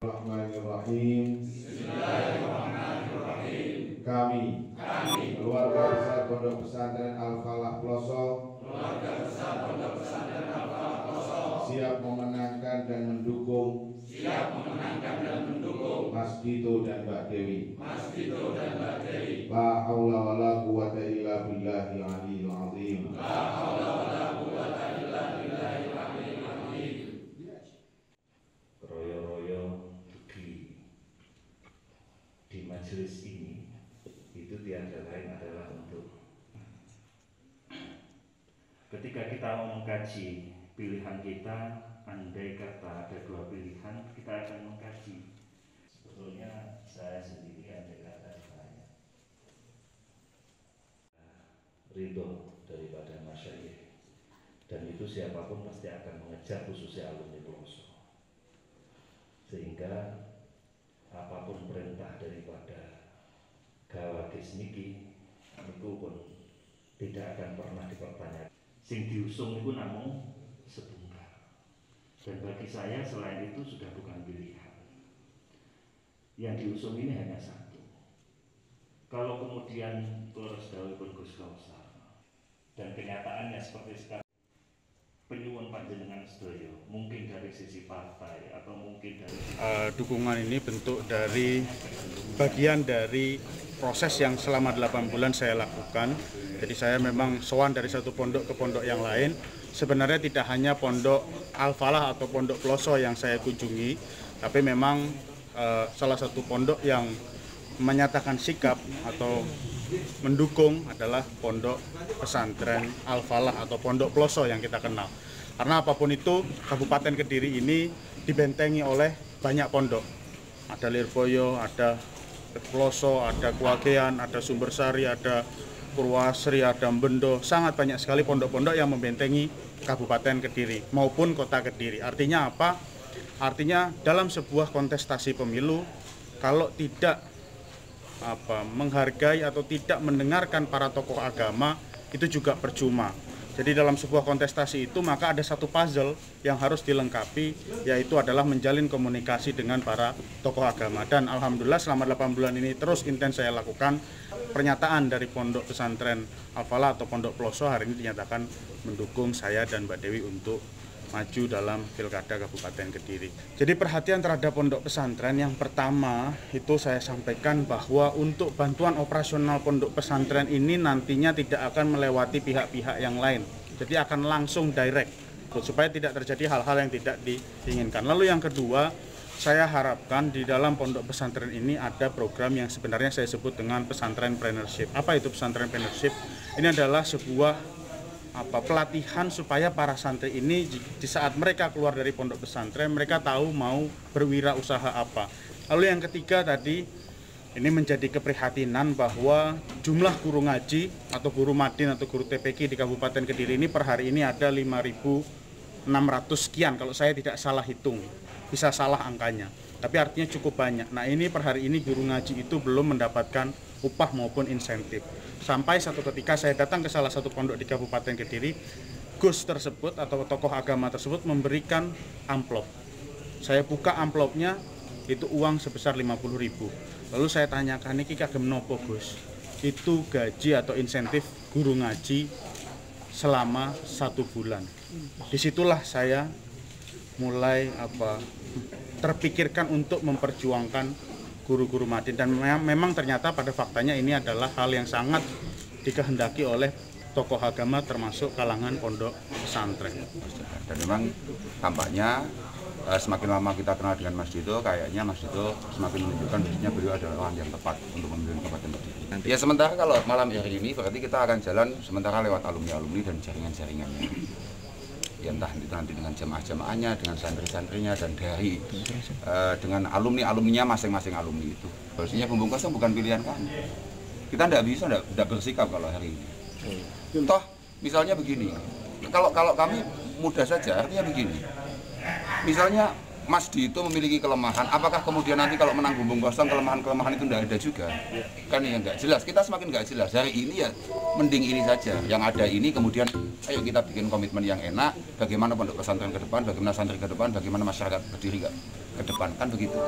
Bismillahirrahmanirrahim. Kami keluarga besar Pondok Pesantren Al-Falah Ploso siap memenangkan dan mendukung Mas Dito dan Mbak Dewi. La haula wala quwwata illa billahil aliyyil azim. Royo-royo di majelis ini itu tiada lain adalah untuk ketika kita mau mengkaji pilihan kita, andai kata ada dua pilihan, kita akan mengkaji. Sebetulnya saya sendiri andai kata saya ridho daripada masyayikh, dan itu siapapun pasti akan mengejar, khususnya alumni Ploso, sehingga apapun perintah daripada Gawagis niki itu pun tidak akan pernah dipertanyakan. Sing diusung itu namung setunggal, dan bagi saya selain itu sudah bukan pilihan. Yang diusung ini hanya satu. Kalau kemudian terus dawuhipun Gus Kausar dan kenyataannya seperti sekarang, penyuwun panjenengan sedaya, mungkin dari sisi partai atau mungkin dari dukungan ini bentuk dari bagian dari proses yang selama 8 bulan saya lakukan. Jadi saya memang sowan dari satu pondok ke pondok yang lain. Sebenarnya tidak hanya pondok Al-Falah atau pondok Ploso yang saya kunjungi, tapi memang salah satu pondok yang menyatakan sikap atau mendukung adalah pondok pesantren Al-Falah atau pondok Ploso yang kita kenal. Karena apapun itu, Kabupaten Kediri ini dibentengi oleh banyak pondok. Ada Lirboyo, ada Ploso, ada Kuagean, ada Sumbersari, ada Purwasri, ada Mbendo. Sangat banyak sekali pondok-pondok yang membentengi Kabupaten Kediri maupun Kota Kediri. Artinya apa? Artinya dalam sebuah kontestasi pemilu, kalau tidak menghargai atau tidak mendengarkan para tokoh agama, itu juga percuma. Jadi dalam sebuah kontestasi itu maka ada satu puzzle yang harus dilengkapi, yaitu adalah menjalin komunikasi dengan para tokoh agama. Dan alhamdulillah selama 8 bulan ini terus intens saya lakukan. Pernyataan dari pondok pesantren Al-Falah atau pondok Ploso hari ini dinyatakan mendukung saya dan Mbak Dewi untuk maju dalam Pilkada Kabupaten Kediri. Jadi perhatian terhadap pondok pesantren yang pertama itu saya sampaikan bahwa untuk bantuan operasional pondok pesantren ini nantinya tidak akan melewati pihak-pihak yang lain. Jadi akan langsung direct supaya tidak terjadi hal-hal yang tidak diinginkan. Lalu yang kedua, saya harapkan di dalam pondok pesantren ini ada program yang sebenarnya saya sebut dengan pesantrenpreneurship. Apa itu pesantrenpreneurship? Ini adalah sebuah pelatihan supaya para santri ini di saat mereka keluar dari pondok pesantren mereka tahu mau berwirausaha apa. Lalu yang ketiga tadi ini menjadi keprihatinan bahwa jumlah guru ngaji atau guru madin atau guru TPQ di Kabupaten Kediri ini per hari ini ada 5.600 sekian kalau saya tidak salah hitung, bisa salah angkanya, tapi artinya cukup banyak. Nah ini per hari ini guru ngaji itu belum mendapatkan upah maupun insentif. Sampai satu ketika saya datang ke salah satu pondok di Kabupaten Kediri, Gus tersebut atau tokoh agama tersebut memberikan amplop. Saya buka amplopnya, itu uang sebesar 50.000. Lalu saya tanyakan, ini kagem nopo Gus? Itu gaji atau insentif guru ngaji selama 1 bulan. Disitulah saya mulai terpikirkan untuk memperjuangkan guru-guru madin, dan memang ternyata pada faktanya ini adalah hal yang sangat dikehendaki oleh tokoh agama termasuk kalangan pondok pesantren. Dan memang tampaknya semakin lama kita kenal dengan Mas Dito, kayaknya Mas Dito semakin menunjukkan bahwasanya beliau adalah orang yang tepat untuk memimpin Kabupaten Kediri. Ya sementara kalau malam hari ini berarti kita akan jalan sementara lewat alumni-alumni dan jaringan-jaringannya. Ya entah itu nanti dengan jemaah-jemaahnya, dengan santri-santrinya, dan dari dengan alumni-alumninya masing-masing alumni itu. Bahwasanya pembungkasan bukan pilihan kami. Kita tidak bersikap kalau hari ini. Toh misalnya begini, kalau kami mudah saja, artinya begini. Misalnya Masdi itu memiliki kelemahan, apakah kemudian nanti kalau menang bumbung kosong kelemahan-kelemahan itu tidak ada juga? Kan ya nggak jelas, kita semakin nggak jelas. Hari ini ya mending ini saja, yang ada ini kemudian ayo kita bikin komitmen yang enak, bagaimana pondok pesantren ke depan, bagaimana santri ke depan, bagaimana masyarakat berdiri ke depan, kan begitu.